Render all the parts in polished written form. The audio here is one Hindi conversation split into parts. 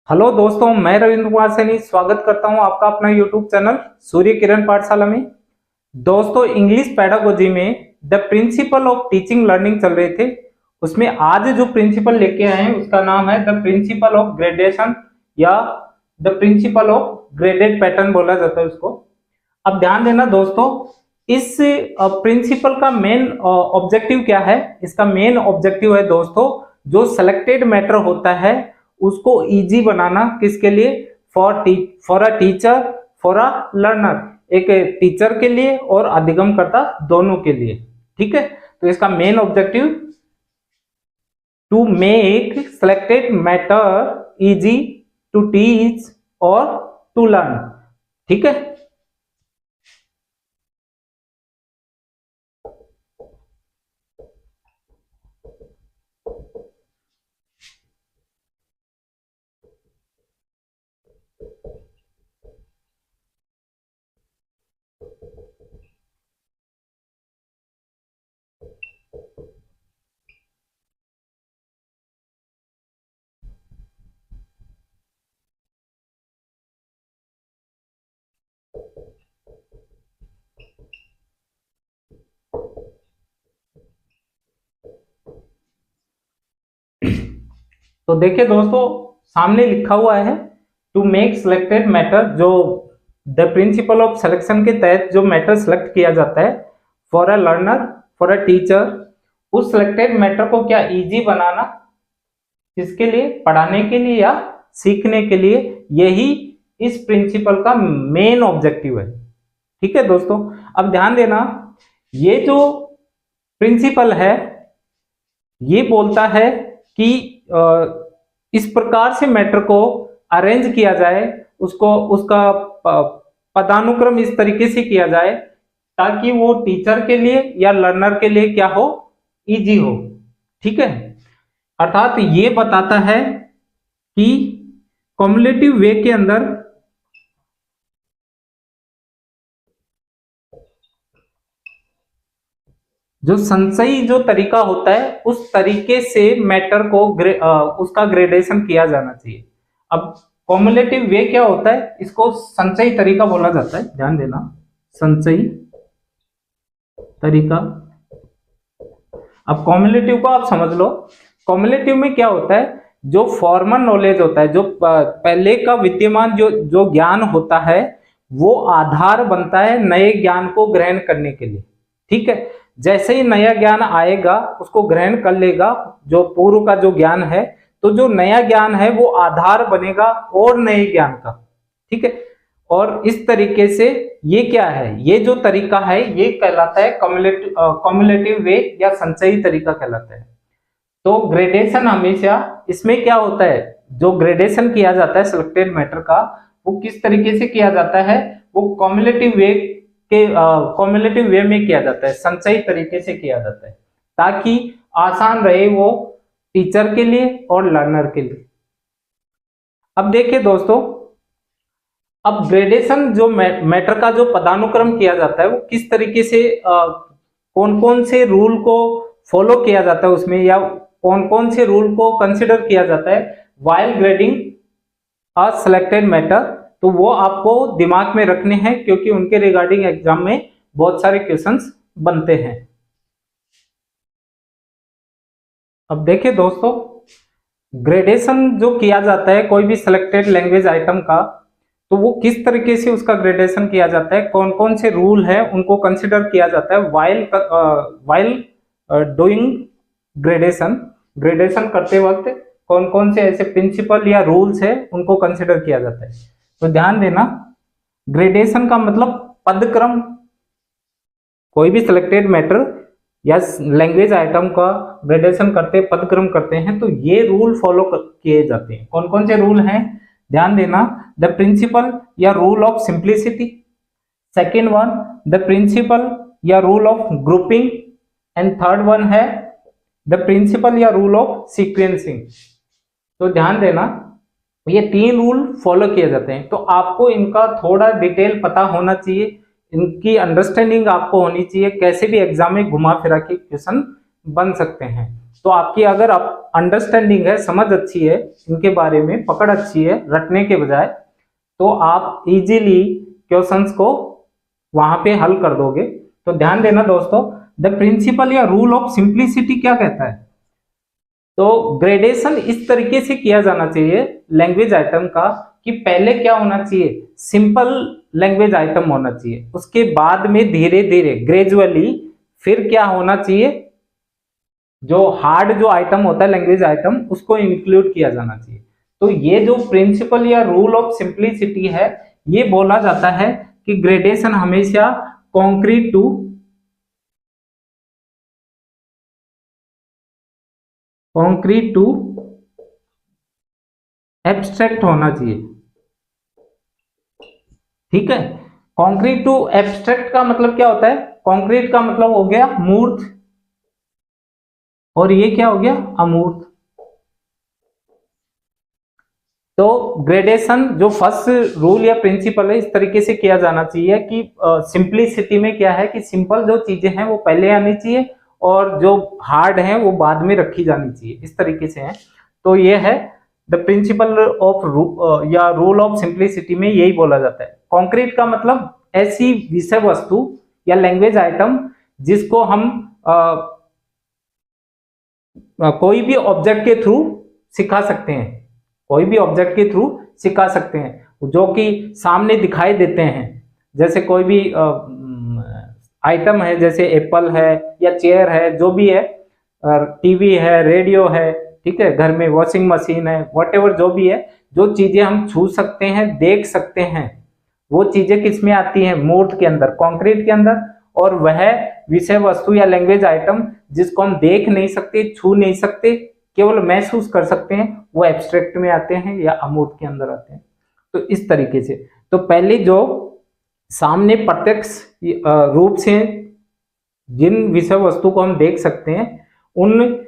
हेलो दोस्तों, मैं रविंद्र कुमार सैनी स्वागत करता हूं आपका अपना यूट्यूब चैनल सूर्य किरण पाठशाला में। दोस्तों, इंग्लिश पेडागोजी में the principle of teaching learning चल रहे थे। उसमें आज जो प्रिंसिपल लेके आए हैं उसका नाम है द प्रिंसिपल ऑफ ग्रेडेशन या the principle of graded pattern बोला जाता है उसको। अब ध्यान देना दोस्तों, इस प्रिंसिपल का मेन ऑब्जेक्टिव क्या है। इसका मेन ऑब्जेक्टिव है दोस्तों, जो सेलेक्टेड मैटर होता है उसको इजी बनाना। किसके लिए? For a teacher, for a learner, एक टीचर के लिए और अधिगमकर्ता दोनों के लिए। ठीक है, तो इसका main objective to make selected matter easy to teach और टू लर्न। ठीक है, तो देखिए दोस्तों, सामने लिखा हुआ है टू मेक सिलेक्टेड मैटर, जो द प्रिंसिपल ऑफ सिलेक्शन के तहत जो मैटर सिलेक्ट किया जाता है for a learner, for a teacher, उस सिलेक्टेड मैटर को क्या इजी बनाना, किसके लिए? पढ़ाने के लिए या सीखने के लिए। यही इस प्रिंसिपल का मेन ऑब्जेक्टिव है। ठीक है दोस्तों, अब ध्यान देना, ये जो प्रिंसिपल है ये बोलता है कि इस प्रकार से मैटर को अरेंज किया जाए, उसका पदानुक्रम इस तरीके से किया जाए ताकि वो टीचर के लिए या लर्नर के लिए क्या हो? इजी हो। ठीक है, अर्थात ये बताता है कि कॉम्युलेटिव वे के अंदर जो संचयी जो तरीका होता है उस तरीके से मैटर को उसका ग्रेडेशन किया जाना चाहिए। अब कॉम्युलेटिव वे क्या होता है? इसको संचयी तरीका बोला जाता है। ध्यान देना, संचयी तरीका। अब कॉम्युलेटिव को आप समझ लो। कॉम्युलेटिव में क्या होता है? जो फॉर्मल नॉलेज होता है, जो पहले का विद्यमान जो ज्ञान होता है, वो आधार बनता है नए ज्ञान को ग्रहण करने के लिए। ठीक है, जैसे ही नया ज्ञान आएगा उसको ग्रहण कर लेगा जो पूर्व का जो ज्ञान है, तो जो नया ज्ञान है वो आधार बनेगा और नए ज्ञान का। ठीक है, और इस तरीके से ये क्या है? ये जो तरीका है ये कहलाता है कॉम्युलेटिव वे या संचयी तरीका कहलाता है। तो ग्रेडेशन हमेशा इसमें क्या होता है? जो ग्रेडेशन किया जाता है सिलेक्टेड मैटर का, वो किस तरीके से किया जाता है? वो कॉम्युलेटिव वे में किया जाता है, संचयी तरीके से किया जाता है ताकि आसान रहे वो टीचर के लिए और लर्नर के लिए। अब देखिए दोस्तों, अब ग्रेडेशन जो मैटर का जो पदानुक्रम किया जाता है वो किस तरीके से, कौन कौन से रूल को फॉलो किया जाता है उसमें, या कौन कौन से रूल को कंसिडर किया जाता है व्हाइल ग्रेडिंग अ सिलेक्टेड मैटर, तो वो आपको दिमाग में रखने हैं क्योंकि उनके रिगार्डिंग एग्जाम में बहुत सारे क्वेश्चंस बनते हैं। अब देखिए दोस्तों, ग्रेडेशन जो किया जाता है कोई भी सिलेक्टेड लैंग्वेज आइटम का, तो वो किस तरीके से उसका ग्रेडेशन किया जाता है, कौन कौन से रूल है उनको कंसिडर किया जाता है व्हाइल डूइंग ग्रेडेशन करते वक्त कौन कौन से ऐसे प्रिंसिपल या रूल्स है उनको कंसिडर किया जाता है। तो ध्यान देना, ग्रेडेशन का मतलब पदक्रम। कोई भी सिलेक्टेड मैटर या लैंग्वेज आइटम का ग्रेडेशन करते, पदक्रम करते हैं, तो ये रूल फॉलो किए जाते हैं। कौन कौन से रूल हैं? ध्यान देना, द प्रिंसिपल या rule of simplicity, second one the principle या rule of grouping, and third one है द प्रिंसिपल या रूल ऑफ सीक्वेंसिंग। तो ध्यान देना, ये तीन रूल फॉलो किए जाते हैं। तो आपको इनका थोड़ा डिटेल पता होना चाहिए, इनकी अंडरस्टैंडिंग आपको होनी चाहिए, कैसे भी एग्जाम में घुमा फिरा के क्वेश्चन बन सकते हैं। तो आपकी अगर आप अंडरस्टैंडिंग है, समझ अच्छी है इनके बारे में, पकड़ अच्छी है रटने के बजाय, तो आप इजीली क्वेश्चंस को वहां पे हल कर दोगे। तो ध्यान देना दोस्तों, द प्रिंसिपल या रूल ऑफ सिंप्लिसिटी क्या कहता है? तो ग्रेडेशन इस तरीके से किया जाना चाहिए लैंग्वेज आइटम का कि पहले क्या होना चाहिए, सिंपल लैंग्वेज आइटम होना चाहिए, उसके बाद में धीरे धीरे ग्रेजुअली फिर क्या होना चाहिए, जो हार्ड जो आइटम होता है लैंग्वेज आइटम उसको इंक्लूड किया जाना चाहिए। तो ये जो प्रिंसिपल या रूल ऑफ सिंप्लिसिटी है, ये बोला जाता है कि ग्रेडेशन हमेशा कॉन्क्रीट टू एब्स्ट्रैक्ट होना चाहिए। ठीक है, कॉन्क्रीट टू एब्स्ट्रैक्ट का मतलब क्या होता है? कॉन्क्रीट का मतलब हो गया मूर्त, और ये क्या हो गया? अमूर्त। तो ग्रेडेशन जो फर्स्ट रूल या प्रिंसिपल है, इस तरीके से किया जाना चाहिए कि सिंपलिसिटी में क्या है कि सिंपल जो चीजें हैं वो पहले आनी चाहिए और जो हार्ड है वो बाद में रखी जानी चाहिए, इस तरीके से है। तो ये है द प्रिंसिपल ऑफ या रूल ऑफ सिंपलिसिटी में यही बोला जाता है। कॉन्क्रीट का मतलब ऐसी विषय वस्तु या लैंग्वेज आइटम जिसको हम कोई भी ऑब्जेक्ट के थ्रू सिखा सकते हैं, कोई भी ऑब्जेक्ट के थ्रू सिखा सकते हैं, जो कि सामने दिखाई देते हैं। जैसे कोई भी आइटम है, जैसे एप्पल है या चेयर है, जो भी है, टीवी है, रेडियो है, ठीक है, घर में वॉशिंग मशीन है, व्हाटएवर जो भी है, जो चीजें हम छू सकते हैं, देख सकते हैं, वो चीजें किस में आती हैं? मूर्त के अंदर, कंक्रीट के अंदर। और वह विषय वस्तु या लैंग्वेज आइटम जिसको हम देख नहीं सकते, छू नहीं सकते, केवल महसूस कर सकते हैं, वो एब्स्ट्रैक्ट में आते हैं या अमूर्त के अंदर आते हैं। तो इस तरीके से तो पहले जो सामने प्रत्यक्ष रूप से जिन विषय वस्तु को हम देख सकते हैं, उन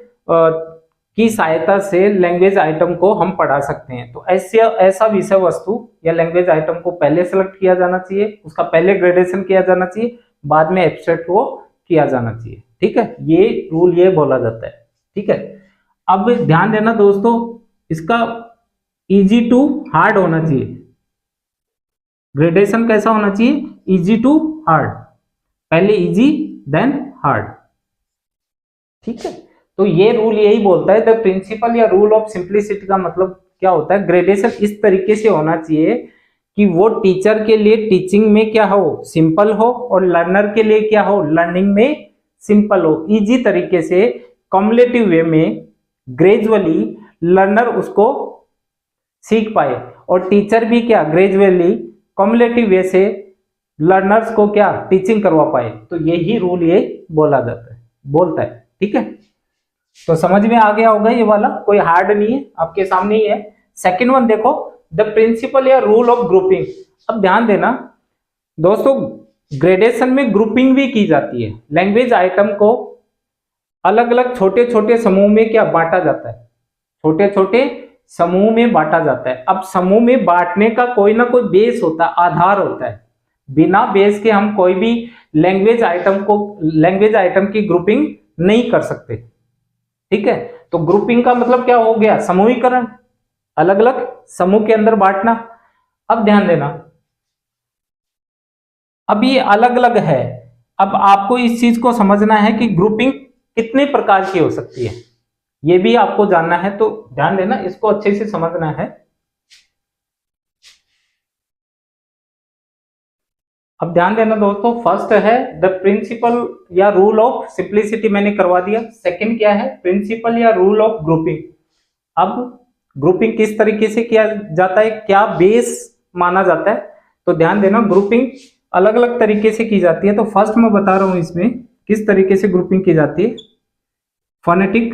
की सहायता से लैंग्वेज आइटम को हम पढ़ा सकते हैं। तो ऐसा विषय वस्तु या लैंग्वेज आइटम को पहले सेलेक्ट किया जाना चाहिए, उसका पहले ग्रेडेशन किया जाना चाहिए, बाद में एब्स्ट्रैक्ट को किया जाना चाहिए। ठीक है, ये रूल ये बोला जाता है। ठीक है, अब ध्यान देना दोस्तों, इसका इजी टू हार्ड होना चाहिए। ग्रेडेशन कैसा होना चाहिए? इजी टू हार्ड, पहले इजी देन हार्ड। ठीक है, तो ये रूल यही बोलता है, द प्रिंसिपल या रूल ऑफ सिंप्लिसिटी का मतलब क्या होता है? ग्रेडेशन इस तरीके से होना चाहिए कि वो टीचर के लिए टीचिंग में क्या हो? सिंपल हो, और लर्नर के लिए क्या हो? लर्निंग में सिंपल हो, इजी तरीके से, कम्युलेटिव वे में, ग्रेजुअली लर्नर उसको सीख पाए, और टीचर भी क्या? ग्रेजुअली कम्युलेटिव वे से लर्नर्स को क्या? टीचिंग करवा पाए। तो यही रूल ये बोला जाता है, बोलता है। ठीक है, तो समझ में आ गया होगा, ये वाला कोई हार्ड नहीं है, आपके सामने ही है। सेकेंड वन देखो, द प्रिंसिपल या रूल ऑफ ग्रुपिंग। अब ध्यान देना दोस्तों, ग्रेडेशन में ग्रुपिंग भी की जाती है। लैंग्वेज आइटम को अलग अलग छोटे छोटे समूह में क्या बांटा जाता है? छोटे छोटे समूह में बांटा जाता है। अब समूह में बांटने का कोई ना कोई बेस होता है, आधार होता है। बिना बेस के हम कोई भी लैंग्वेज आइटम की ग्रुपिंग नहीं कर सकते। ठीक है, तो ग्रुपिंग का मतलब क्या हो गया? समूहीकरण, अलग अलग समूह के अंदर बांटना। अब ध्यान देना, अब ये अलग अलग है। अब आपको इस चीज को समझना है कि ग्रुपिंग कितने प्रकार की हो सकती है, ये भी आपको जानना है। तो ध्यान देना, इसको अच्छे से समझना है। अब ध्यान देना दोस्तों, फर्स्ट है द प्रिंसिपल या रूल ऑफ सिंप्लिसिटी, मैंने करवा दिया। सेकंड क्या है? प्रिंसिपल या रूल ऑफ ग्रुपिंग। अब ग्रुपिंग किस तरीके से किया जाता है, क्या बेस माना जाता है? तो ध्यान देना, ग्रुपिंग अलग अलग तरीके से की जाती है। तो फर्स्ट मैं बता रहा हूं इसमें किस तरीके से ग्रुपिंग की जाती है। फोनेटिक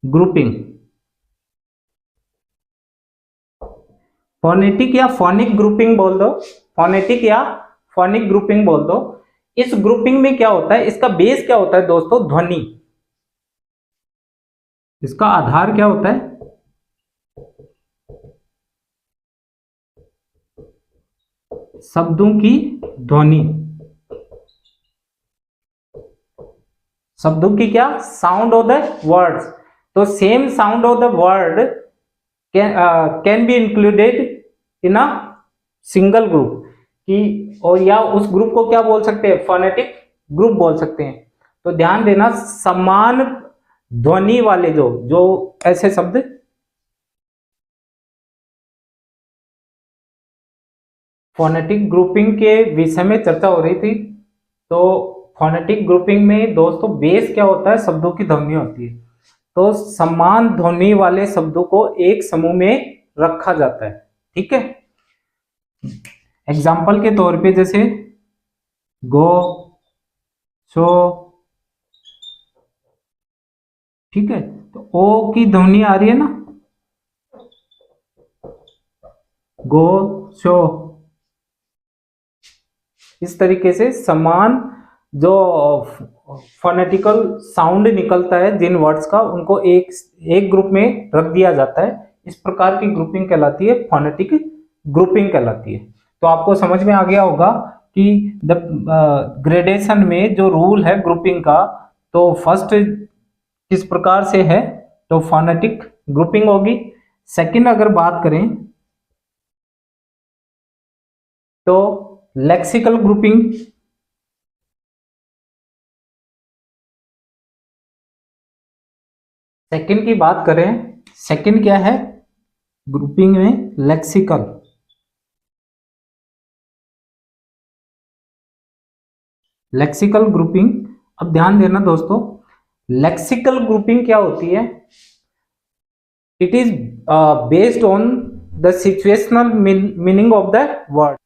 ग्रुपिंग, फोनेटिक या फोनिक ग्रुपिंग बोल दो, फोनेटिक या फोनिक ग्रुपिंग बोल दो। इस ग्रुपिंग में क्या होता है, इसका बेस क्या होता है दोस्तों? ध्वनि। इसका आधार क्या होता है? शब्दों की ध्वनि, शब्दों की क्या, साउंड ऑफ द वर्ड्स। तो same sound of the word can be included in a single group कि, और या उस ग्रुप को क्या बोल सकते हैं, फोनेटिक ग्रुप बोल सकते हैं। तो ध्यान देना, समान ध्वनि वाले जो जो ऐसे शब्द, फोनेटिक ग्रुपिंग के विषय में चर्चा हो रही थी। तो फोनेटिक ग्रुपिंग में दोस्तों बेस क्या होता है, शब्दों की ध्वनि होती है। तो समान ध्वनि वाले शब्दों को एक समूह में रखा जाता है, ठीक है। एग्जाम्पल के तौर पे जैसे गो, सो, ठीक है। तो ओ की ध्वनि आ रही है ना, गो, सो। इस तरीके से समान जो फोनेटिकल साउंड निकलता है जिन वर्ड्स का, उनको एक ग्रुप में रख दिया जाता है। इस प्रकार की ग्रुपिंग कहलाती है फोनेटिक ग्रुपिंग कहलाती है। तो आपको समझ में आ गया होगा कि द ग्रेडेशन में जो रूल है ग्रुपिंग का, तो फर्स्ट किस प्रकार से है, तो फोनेटिक ग्रुपिंग होगी। सेकंड अगर बात करें तो लेक्सिकल ग्रुपिंग, सेकंड की बात करें, सेकंड क्या है ग्रुपिंग में, लेक्सिकल। लेक्सिकल ग्रुपिंग, अब ध्यान देना दोस्तों, लेक्सिकल ग्रुपिंग क्या होती है, it is based on the situational meaning of the word.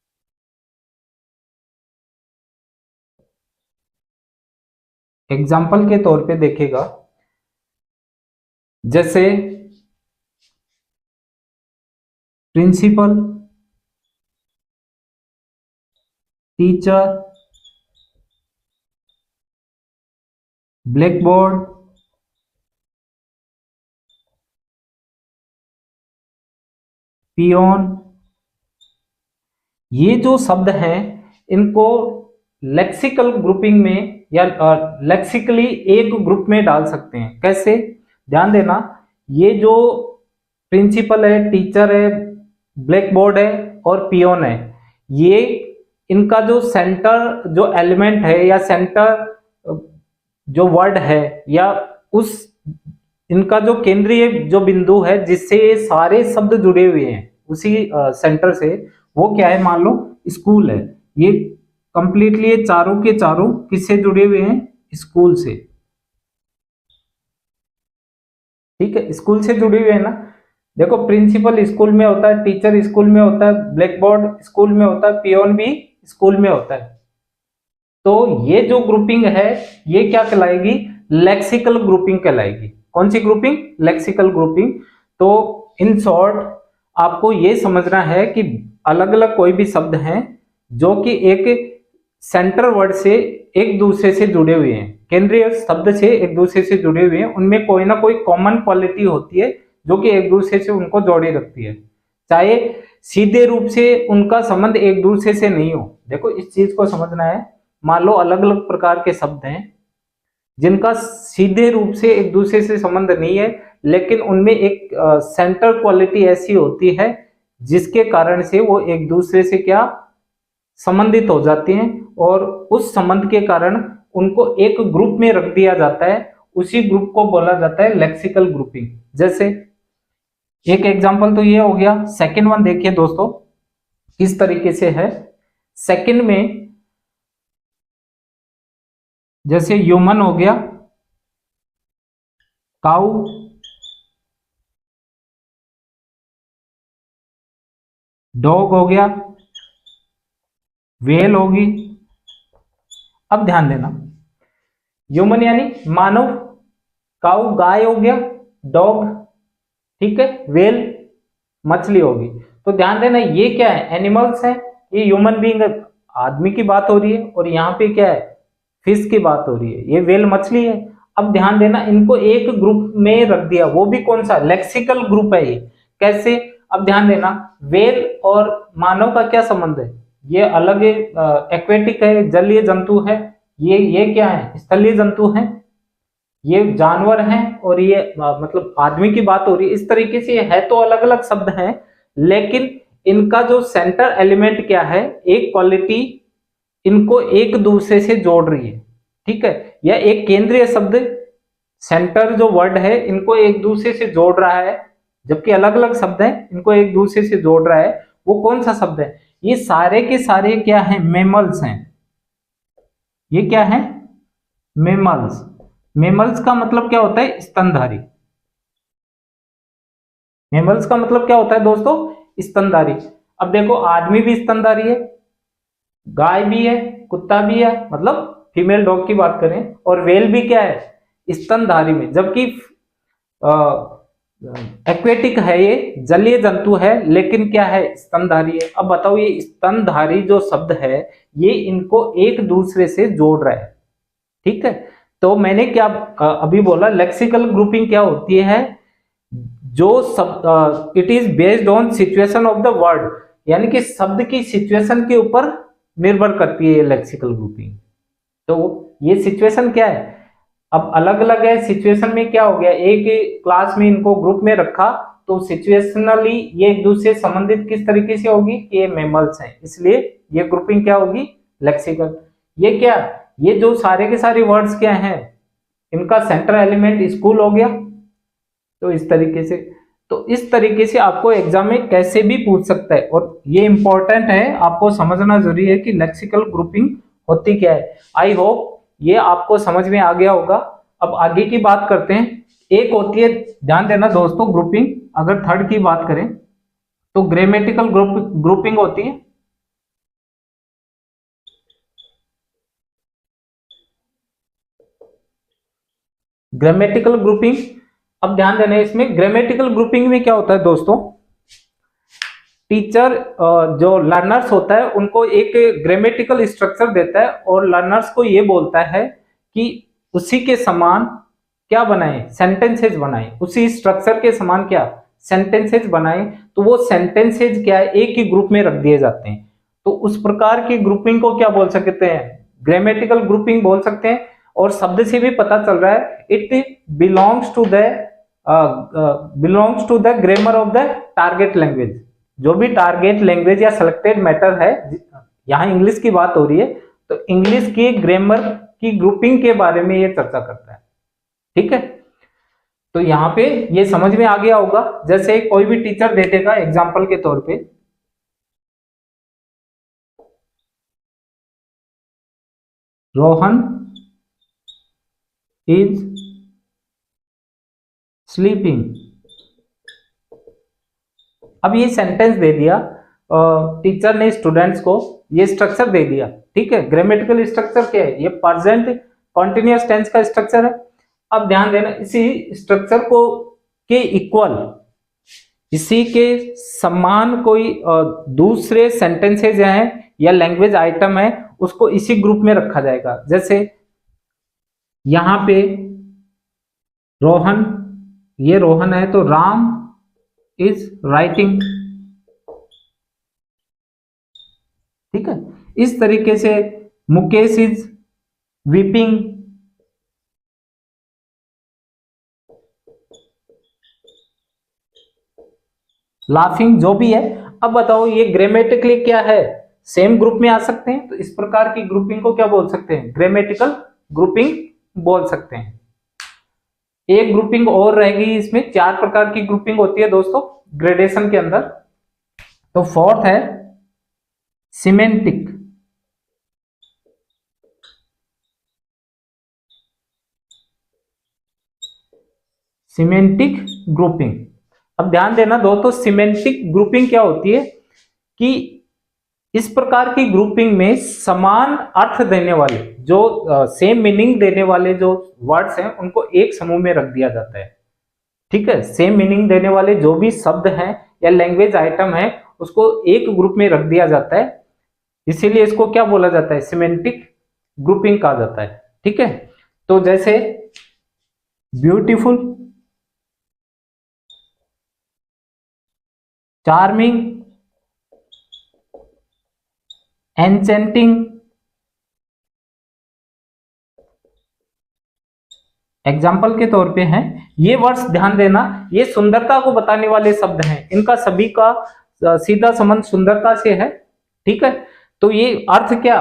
Example के तौर पे देखेगा, जैसे principal, teacher, blackboard, peon, ये जो शब्द हैं इनको लेक्सिकल ग्रुपिंग में या लेक्सिकली एक ग्रुप में डाल सकते हैं। कैसे, ध्यान देना, ये जो प्रिंसिपल है, टीचर है, ब्लैक बोर्ड है और पियोन है, ये इनका जो सेंटर जो एलिमेंट है या सेंटर जो वर्ड है या उस इनका जो केंद्रीय जो बिंदु है जिससे ये सारे शब्द जुड़े हुए हैं उसी सेंटर से, वो क्या है, मान लो स्कूल है। ये कंप्लीटली ये चारों के चारों किससे जुड़े हुए हैं, स्कूल से, ठीक है, स्कूल से जुड़े हुए हैं ना। देखो प्रिंसिपल स्कूल में होता है, टीचर स्कूल में होता है, ब्लैक बोर्ड स्कूल में होता है, पियोन भी स्कूल में होता है। तो ये जो ग्रुपिंग है ये क्या कहलाएगी, लेक्सिकल ग्रुपिंग कहलाएगी। कौन सी ग्रुपिंग, लेक्सिकल ग्रुपिंग। तो इन शॉर्ट आपको ये समझना है कि अलग अलग कोई भी शब्द हैं जो कि एक सेंटर वर्ड से एक दूसरे से जुड़े हुए हैं, केंद्रीय शब्द से एक दूसरे से जुड़े हुए हैं, उनमें कोई ना कोई कॉमन क्वालिटी होती है जो कि एक दूसरे से उनको जोड़े रखती है, चाहे सीधे रूप से उनका संबंध एक दूसरे से नहीं हो। देखो इस चीज को समझना है, मान लो अलग अलग प्रकार के शब्द हैं जिनका सीधे रूप से एक दूसरे से संबंध नहीं है, लेकिन उनमें एक सेंटर क्वालिटी ऐसी होती है जिसके कारण से वो एक दूसरे से क्या संबंधित हो जाते हैं, और उस संबंध के कारण उनको एक ग्रुप में रख दिया जाता है। उसी ग्रुप को बोला जाता है लेक्सिकल ग्रुपिंग। जैसे एक एग्जांपल तो ये हो गया। सेकंड वन देखिए दोस्तों किस तरीके से है। सेकंड में जैसे ह्यूमन हो गया, काऊ, डॉग हो गया, वेल होगी। अब ध्यान देना, ह्यूमन यानी मानव, काऊ गाय हो गया, डॉग ठीक है, वेल मछली होगी। तो ध्यान देना ये क्या है, एनिमल्स है, ये ह्यूमन बीइंग आदमी की बात हो रही है, और यहाँ पे क्या है फिश की बात हो रही है, ये वेल मछली है। अब ध्यान देना इनको एक ग्रुप में रख दिया, वो भी कौन सा, लेक्सिकल ग्रुप है ये। कैसे, अब ध्यान देना वेल और मानव का क्या संबंध है, ये अलग एक्वेटिक है, जलीय जंतु है, ये क्या है, स्थलीय जंतु है। ये जानवर हैं और ये मतलब आदमी की बात हो रही है। इस तरीके से है तो अलग अलग शब्द हैं, लेकिन इनका जो सेंटर एलिमेंट क्या है, एक क्वालिटी इनको एक दूसरे से जोड़ रही है। ठीक है, यह एक केंद्रीय शब्द, सेंटर जो वर्ड है इनको एक दूसरे से जोड़ रहा है, जबकि अलग अलग शब्द हैं इनको एक दूसरे से जोड़ रहा है। वो कौन सा शब्द है? ये सारे के सारे क्या है? मेमल्स हैं। ये क्या है? मेमल्स। मेमल्स का मतलब क्या होता है? स्तनधारी। मेमल्स का मतलब क्या होता है दोस्तों? स्तनधारी। अब देखो, आदमी भी स्तनधारी है, गाय भी है, कुत्ता भी है, मतलब फीमेल डॉग की बात करें, और वेल भी क्या है? स्तनधारी में। जबकि एक्वेटिक है, ये जलीय जंतु है, लेकिन क्या है? स्तनधारी है। अब बताओ, ये स्तनधारी जो शब्द है ये इनको एक दूसरे से जोड़ रहा है। ठीक है, तो मैंने क्या अभी बोला, लेक्सिकल ग्रुपिंग क्या होती है? जो सब it is based on situation of the word, यानी कि शब्द की सिचुएशन के ऊपर निर्भर करती है ये लेक्सिकल ग्रुपिंग। तो ये सिचुएशन क्या है? अब अलग अलग है, सिचुएशन में क्या हो गया, एक क्लास में इनको ग्रुप में रखा तो सिचुएशनली ये एक दूसरे से संबंधित किस तरीके से होगी कि ये मेमल्स हैं, इसलिए ये ग्रुपिंग क्या होगी? लेक्सिकल। ये क्या, ये जो सारे के सारे वर्ड्स क्या हैं, इनका सेंटर एलिमेंट स्कूल हो गया। तो इस तरीके से, तो इस तरीके से आपको एग्जाम में कैसे भी पूछ सकता है, और ये इंपॉर्टेंट है, आपको समझना जरूरी है कि लेक्सिकल ग्रुपिंग होती क्या है। आई होप ये आपको समझ में आ गया होगा। अब आगे की बात करते हैं। एक होती है, ध्यान देना दोस्तों, ग्रुपिंग, अगर थर्ड की बात करें तो ग्रामेटिकल ग्रुपिंग होती है। ग्रामेटिकल ग्रुपिंग, अब ध्यान देना, इसमें ग्रामेटिकल ग्रुपिंग में क्या होता है दोस्तों, टीचर जो लर्नर्स होता है उनको एक ग्रामेटिकल स्ट्रक्चर देता है और लर्नर्स को ये बोलता है कि उसी के समान क्या बनाए? सेंटेंसेज बनाए। उसी स्ट्रक्चर के समान क्या? सेंटेंसेज बनाए। तो वो सेंटेंसेज क्या है? एक ही ग्रुप में रख दिए जाते हैं। तो उस प्रकार की ग्रुपिंग को क्या बोल सकते हैं? ग्रामेटिकल ग्रुपिंग बोल सकते हैं। और शब्द से भी पता चल रहा है, it belongs to the grammar of the target language. जो भी टारगेट लैंग्वेज या सिलेक्टेड मैटर है, यहाँ इंग्लिश की बात हो रही है, तो इंग्लिश की ग्रामर की ग्रुपिंग के बारे में ये चर्चा करता है। ठीक है, तो यहाँ पे ये समझ में आ गया होगा। जैसे कोई भी टीचर दे देगा एग्जाम्पल के तौर पे, रोहन इज स्लीपिंग। अब ये सेंटेंस दे दिया टीचर ने स्टूडेंट्स को, ये स्ट्रक्चर दे दिया। ठीक है, ग्रामेटिकल स्ट्रक्चर क्या है? ये प्रेजेंट कॉन्टिन्यूअस टेंस का स्ट्रक्चर है। अब ध्यान देना, इसी स्ट्रक्चर को के इक्वल, इसी के समान कोई दूसरे सेंटेंसेज हैं या लैंग्वेज आइटम है, उसको इसी ग्रुप में रखा जाएगा। जैसे यहां पे रोहन, ये रोहन है, तो राम इज राइटिंग। ठीक है, इस तरीके से मुकेश इज वीपिंग। लाफिंग, जो भी है। अब बताओ, ये ग्रामेटिकली क्या है? सेम ग्रुप में आ सकते हैं। तो इस प्रकार की ग्रुपिंग को क्या बोल सकते हैं? ग्रामेटिकल ग्रुपिंग बोल सकते हैं। एक ग्रुपिंग और रहेगी, इसमें 4 प्रकार की ग्रुपिंग होती है दोस्तों ग्रेडेशन के अंदर। तो फोर्थ है सिमेंटिक। Semantic grouping. अब ध्यान देना दोस्तों, सिमेंटिक ग्रुपिंग क्या होती है कि इस प्रकार की ग्रुपिंग में समान अर्थ देने वाले, जो सेम मीनिंग देने वाले जो वर्ड्स हैं उनको एक समूह में रख दिया जाता है। ठीक है, सेम मीनिंग देने वाले जो भी शब्द हैं या लैंग्वेज आइटम है, उसको एक ग्रुप में रख दिया जाता है। इसीलिए इसको क्या बोला जाता है? सिमेंटिक ग्रुपिंग कहा जाता है। ठीक है, तो जैसे ब्यूटीफुल, चार्मिंग, एन्चेंटिंग, एग्जाम्पल के तौर पे हैं ये वर्ड्स, ध्यान देना, ये सुंदरता को बताने वाले शब्द हैं, इनका सभी का सीधा संबंध सुंदरता से है, ठीक है। तो ये अर्थ क्या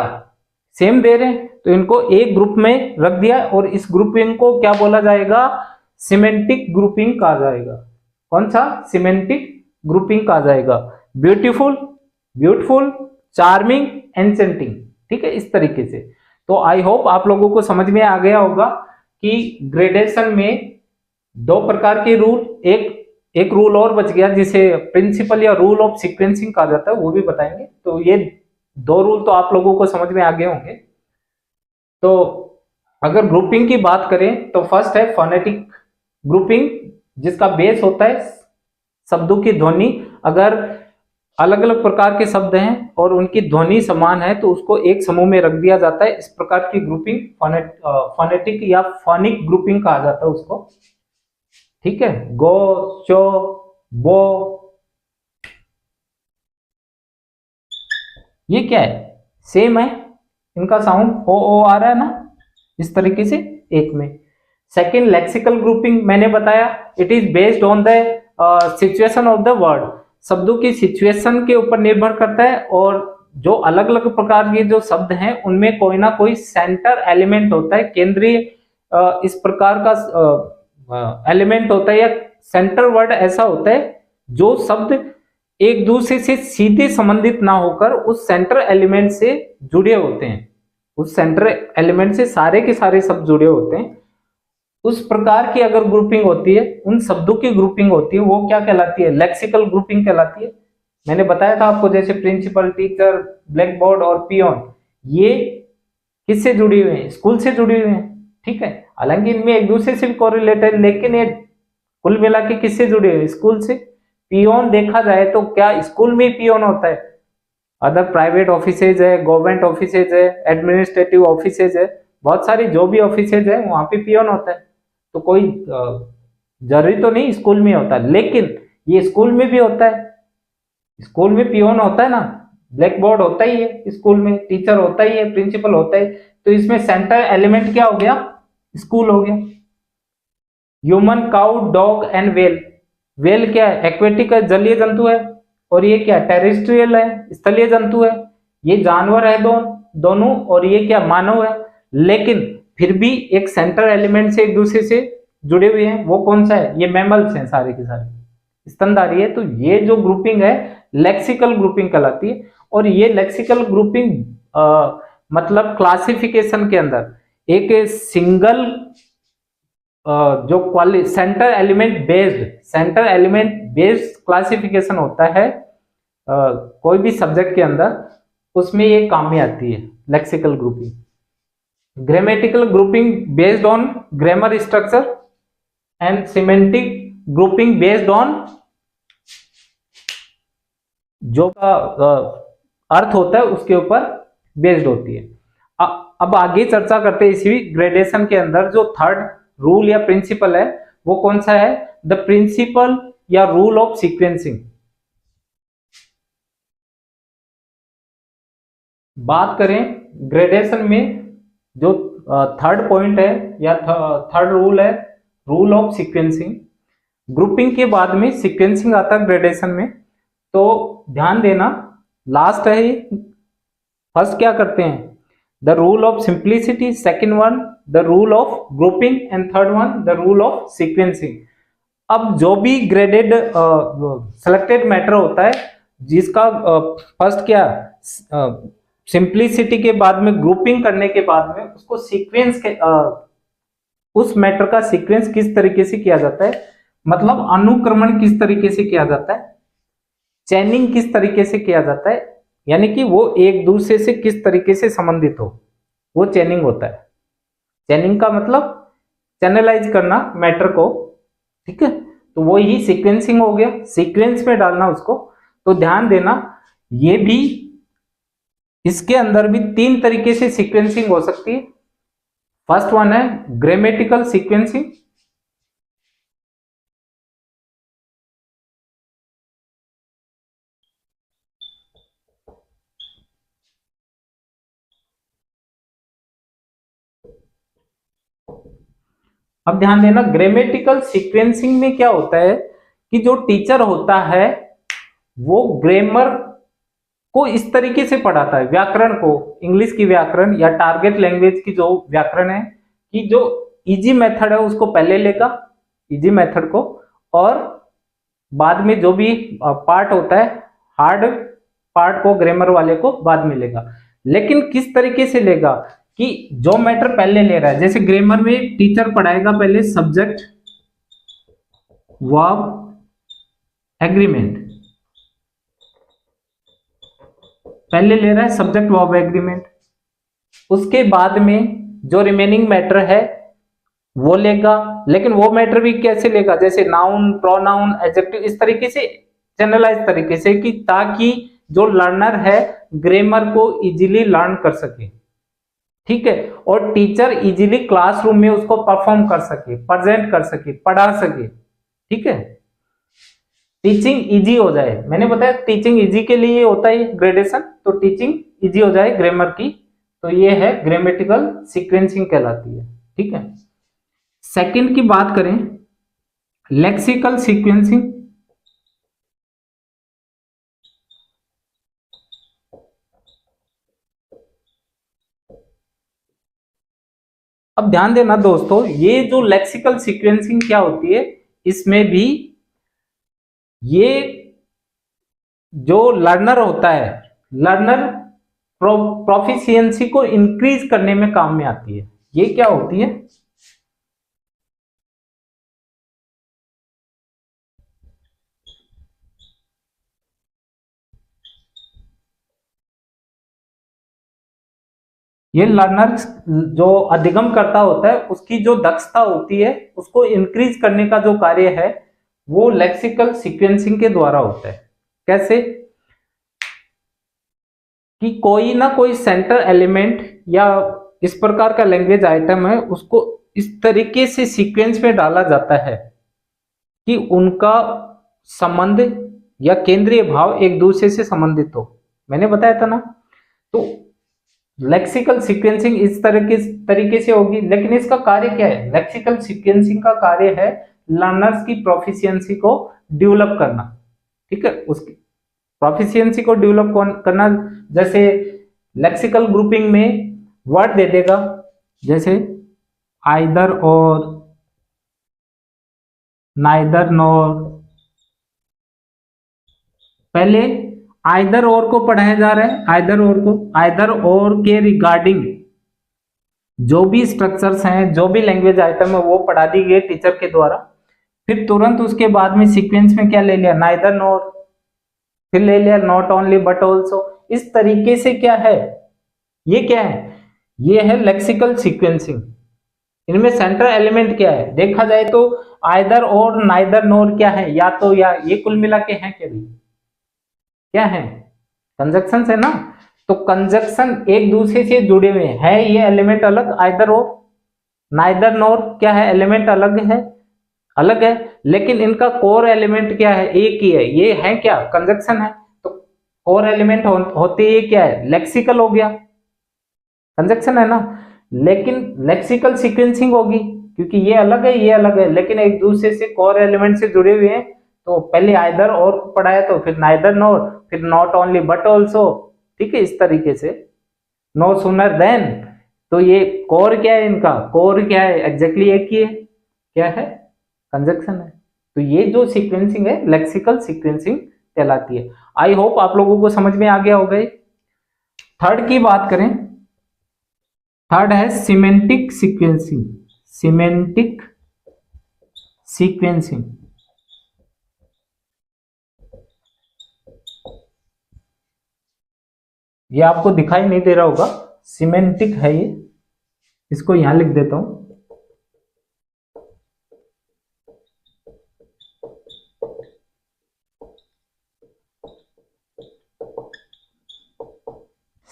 सेम दे रहे हैं, तो इनको एक ग्रुप में रख दिया और इस ग्रुपिंग को क्या बोला जाएगा, सिमेंटिक ग्रुपिंग कहा जाएगा। कौन सा, सिमेंटिक ग्रुपिंग कहा जाएगा। ब्यूटीफुल, ब्यूटीफुल, चार्मिंग, एन्चेंटिंग, ठीक है, इस तरीके से। तो आई होप आप लोगों को समझ में आ गया होगा कि ग्रेडेशन में दो प्रकार के रूल, एक रूल और बच गया जिसे प्रिंसिपल या रूल ऑफ सीक्वेंसिंग कहा जाता है, वो भी बताएंगे। तो ये दो रूल तो आप लोगों को समझ में आ गए होंगे। तो अगर ग्रुपिंग की बात करें तो फर्स्ट है फोनेटिक ग्रुपिंग, जिसका बेस होता है शब्दों की ध्वनि। अगर अलग अलग प्रकार के शब्द हैं और उनकी ध्वनि समान है तो उसको एक समूह में रख दिया जाता है। इस प्रकार की ग्रुपिंग फोनेटिक या फोनिक ग्रुपिंग कहा जाता है उसको, ठीक है। गो, चो, बो, ये क्या है, सेम है, इनका साउंड ओ आ रहा है ना, इस तरीके से एक में। सेकेंड लेक्सिकल ग्रुपिंग मैंने बताया, it is based on the situation of the word, शब्दों की सिचुएशन के ऊपर निर्भर करता है और जो अलग अलग प्रकार के जो शब्द हैं उनमें कोई ना कोई सेंटर एलिमेंट होता है, केंद्रीय इस प्रकार का एलिमेंट होता है या सेंटर वर्ड ऐसा होता है जो शब्द एक दूसरे से सीधे संबंधित ना होकर उस सेंटर एलिमेंट से जुड़े होते हैं, उस सेंटर एलिमेंट से सारे के सारे शब्द जुड़े होते हैं। उस प्रकार की अगर ग्रुपिंग होती है, उन शब्दों की ग्रुपिंग होती है, वो क्या कहलाती है, लेक्सिकल ग्रुपिंग कहलाती है। मैंने बताया था आपको, जैसे प्रिंसिपल, टीचर, ब्लैक बोर्ड और पियोन, ये किससे जुड़ी हुए हैं, स्कूल से जुड़ी हुए हैं, ठीक है। हालांकि इनमें एक दूसरे से भी कोरिलेटेड, लेकिन ये कुल मिला के किससे जुड़े हुए, स्कूल से। पियोन देखा जाए तो क्या स्कूल में पियोन होता है, अदर प्राइवेट ऑफिसेज है, गवर्नमेंट ऑफिसेज है, एडमिनिस्ट्रेटिव ऑफिसेज है, बहुत सारी जो भी ऑफिसेज है वहां पे पियोन होता है। तो कोई जरूरी तो नहीं स्कूल में होता है, लेकिन ये स्कूल में भी होता है, स्कूल में पियोन होता है ना, ब्लैक बोर्ड होता ही है, स्कूल में टीचर होता ही है, प्रिंसिपल होता है। तो इसमें सेंटर एलिमेंट क्या हो गया, स्कूल हो गया। Human, cow, dog and well, well क्या है, एक्वेटिक है, जलीय जंतु है, और ये क्या, टेरेस्ट्रियल है, स्थलीय जंतु है। ये जानवर है दोनों, और ये क्या, मानव है। लेकिन फिर भी एक सेंटर एलिमेंट से एक दूसरे से जुड़े हुए हैं, वो कौन सा है, ये मैमल्स हैं, सारे के सारे स्तनधारी है। तो ये जो ग्रुपिंग है लेक्सिकल ग्रुपिंग कहलाती है। और ये लेक्सिकल ग्रुपिंग मतलब क्लासिफिकेशन के अंदर एक सिंगल जो सेंटर एलिमेंट बेस्ड क्लासिफिकेशन होता है कोई भी सब्जेक्ट के अंदर, उसमें ये काम में आती है lexical grouping. Grammatical grouping based on grammar structure and semantic grouping based on जो का अर्थ होता है उसके ऊपर बेस्ड होती है। अब आगे चर्चा करते हैं इसी ग्रेडेशन के अंदर जो थर्ड रूल या प्रिंसिपल है वो कौन सा है, द प्रिंसिपल या रूल ऑफ सीक्वेंसिंग। बात करें ग्रेडेशन में जो थर्ड पॉइंट है या थर्ड रूल है, रूल ऑफ सीक्वेंसिंग। ग्रुपिंग के बाद में सीक्वेंसिंग आता है ग्रेडेशन में, तो ध्यान देना लास्ट है। फर्स्ट क्या करते हैं, the rule of simplicity, second one the rule of grouping and third one the rule of sequencing. अब जो भी ग्रेडेड सेलेक्टेड मैटर होता है जिसका फर्स्ट क्या सिंप्लिसिटी के बाद में ग्रुपिंग करने के बाद में उसको सीक्वेंस के उस मैटर का सीक्वेंस किस तरीके से किया जाता है, मतलब अनुक्रमण किस तरीके से किया जाता है, चैनिंग किस तरीके से किया जाता है, यानी कि वो एक दूसरे से किस तरीके से संबंधित हो, वो चैनिंग होता है। चैनिंग का मतलब चैनलाइज करना मैटर को, ठीक है। तो वो ही सीक्वेंसिंग हो गया, सीक्वेंस में डालना उसको। तो ध्यान देना ये भी, इसके अंदर भी तीन तरीके से सीक्वेंसिंग हो सकती है। फर्स्ट वन है ग्रामेटिकल सीक्वेंसिंग, अब ध्यान देना, ग्रामेटिकल सीक्वेंसिंग में क्या होता है कि जो टीचर होता है वो ग्रामर को इस तरीके से पढ़ाता है, व्याकरण को, इंग्लिश की व्याकरण या टारगेट लैंग्वेज की जो व्याकरण है, कि जो इजी मेथड है उसको पहले लेगा, इजी मेथड को, और बाद में जो भी पार्ट होता है हार्ड पार्ट को, ग्रामर वाले को बाद में लेगा। लेकिन किस तरीके से लेगा कि जो मैटर पहले ले रहा है, जैसे ग्रामर में टीचर पढ़ाएगा पहले सब्जेक्ट वर्ब एग्रीमेंट, पहले ले रहा है सब्जेक्ट वर्ब एग्रीमेंट, उसके बाद में जो रिमेनिंग मैटर है वो लेगा। लेकिन वो मैटर भी कैसे लेगा, जैसे नाउन, प्रोनाउन, एडजेक्टिव, इस तरीके से, जनरलाइज तरीके से, कि ताकि जो लर्नर है ग्रामर को इजीली लर्न कर सके, ठीक है, और टीचर इजीली क्लासरूम में उसको परफॉर्म कर सके, प्रेजेंट कर सके, पढ़ा सके, ठीक है, टीचिंग इजी हो जाए। मैंने बताया टीचिंग इजी के लिए होता है ग्रेडेशन, तो टीचिंग इजी हो जाए ग्रामर की, तो ये है ग्रामेटिकल सीक्वेंसिंग कहलाती है, ठीक है। सेकंड की बात करें, लेक्सिकल सीक्वेंसिंग। अब ध्यान देना दोस्तों, ये जो लेक्सिकल सीक्वेंसिंग क्या होती है, इसमें भी ये जो लर्नर होता है, लर्नर प्रोफिशिएंसी को इंक्रीज करने में काम में आती है। ये क्या होती है, ये लर्नर जो अधिगम करता होता है उसकी जो दक्षता होती है उसको इंक्रीज करने का जो कार्य है वो लेक्सिकल सीक्वेंसिंग के द्वारा होता है। कैसे कि कोई ना कोई सेंटर एलिमेंट या इस प्रकार का लैंग्वेज आइटम है उसको इस तरीके से सीक्वेंस में डाला जाता है कि उनका संबंध या केंद्रीय भाव एक दूसरे से संबंधित हो। मैंने बताया था ना, तो लेक्सिकल सीक्वेंसिंग इस तरीके से होगी। लेकिन इसका कार्य क्या है, लेक्सिकल सीक्वेंसिंग का कार्य है लर्नर्स की प्रोफिशिएंसी को डेवलप करना, ठीक है, उसकी प्रोफिशिएंसी को डेवलप करना। जैसे लेक्सिकल ग्रुपिंग में वर्ड दे देगा, जैसे आइदर और, नाइदर नॉर, पहले आइदर और को पढ़ाया जा रहा है, आइदर और को, आइदर और के रिगार्डिंग जो भी स्ट्रक्चर्स हैं, जो भी लैंग्वेज आइटम है वो पढ़ा दी गई टीचर के द्वारा। फिर तुरंत उसके बाद में सीक्वेंस में क्या ले लिया, नाइदर नॉर, फिर ले लिया नॉट ओनली बट ऑल्सो। इस तरीके से क्या है, ये क्या है, ये है लेक्सिकल सीक्वेंसिंग। इनमें सेंट्रल एलिमेंट क्या है, देखा जाए तो आइदर और नाइदर नॉर क्या है, या तो या, ये कुल मिला के हैं क्या, क्या है, कंजक्शन है ना। तो कंजक्शन एक दूसरे से जुड़े हुए हैं, ये एलिमेंट अलग, आइदर और, नाइदर नॉर क्या है, एलिमेंट अलग है, अलग है, लेकिन इनका कोर एलिमेंट क्या है, एक ही है, ये है क्या, कंजक्शन है। तो कोर एलिमेंट होते ये क्या है, लेक्सिकल हो गया, कंजक्शन है ना। लेकिन लेक्सिकल सीक्वेंसिंग होगी क्योंकि ये अलग है, ये अलग है, लेकिन एक दूसरे से कोर एलिमेंट से जुड़े हुए हैं। तो पहले आइदर और पढ़ाया, तो फिर नाइदर नॉर, फिर नॉट ओनली बट ऑल्सो, ठीक है, इस तरीके से नो सूनर देन। तो ये कोर क्या है, इनका कोर क्या है, एग्जैक्टली एक ही है, क्या है, कंजक्शन है। तो ये जो सीक्वेंसिंग है लेक्सिकल सीक्वेंसिंग कहलाती है। आई होप आप लोगों को समझ में आ गया होगा। थर्ड की बात करें, थर्ड है सिमेंटिक सीक्वेंसिंग। सिमेंटिक सीक्वेंसिंग, ये आपको दिखाई नहीं दे रहा होगा, सिमेंटिक है ये, इसको यहां लिख देता हूं।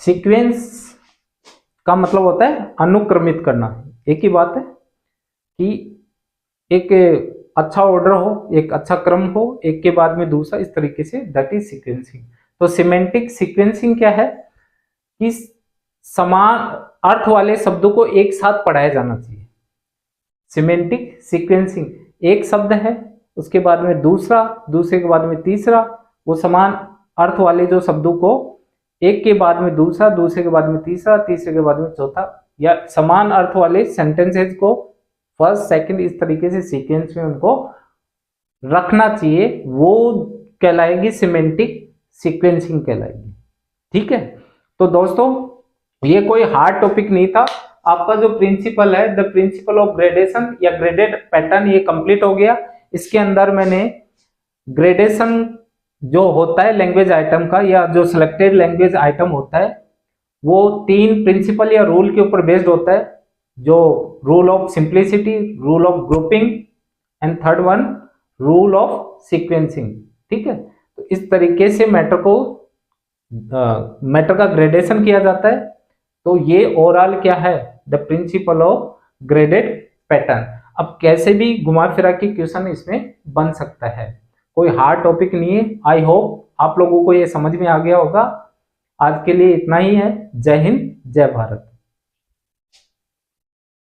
सीक्वेंस का मतलब होता है अनुक्रमित करना। एक ही बात है कि एक अच्छा ऑर्डर हो, एक अच्छा क्रम हो, एक के बाद में दूसरा, इस तरीके से, दैट इज सीक्वेंसिंग। तो सिमेंटिक सीक्वेंसिंग क्या है कि समान अर्थ वाले शब्दों को एक साथ पढ़ाया जाना चाहिए, सिमेंटिक सीक्वेंसिंग, एक शब्द है उसके बाद में दूसरा, दूसरे के बाद में तीसरा, वो समान अर्थ वाले जो शब्दों को एक के बाद में दूसरा, दूसरे के बाद में तीसरा, तीसरे के बाद में चौथा, या समान अर्थ वाले सेंटेंसेस को फर्स्ट सेकंड इस तरीके से सीक्वेंस में उनको रखना चाहिए, वो कहलाएगी सिमेंटिक सीक्वेंसिंग कहलाएगी। ठीक है, तो दोस्तों ये कोई हार्ड टॉपिक नहीं था। आपका जो प्रिंसिपल है, द प्रिंसिपल ऑफ ग्रेडेशन या ग्रेडेड पैटर्न, ये कंप्लीट हो गया। इसके अंदर मैंने ग्रेडेशन जो होता है लैंग्वेज आइटम का, या जो सिलेक्टेड लैंग्वेज आइटम होता है, वो 3 प्रिंसिपल या रूल के ऊपर बेस्ड होता है, जो rule of simplicity, rule of grouping and third one rule of sequencing. ठीक है, तो इस तरीके से मैटर का ग्रेडेशन किया जाता है। तो ये ओवरऑल क्या है, the principle of graded pattern. अब कैसे भी घुमा फिरा के क्वेश्चन इसमें बन सकता है, कोई हार्ड टॉपिक नहीं है। आई होप आप लोगों को ये समझ में आ गया होगा। आज के लिए इतना ही है। जय हिंद, जय भारत।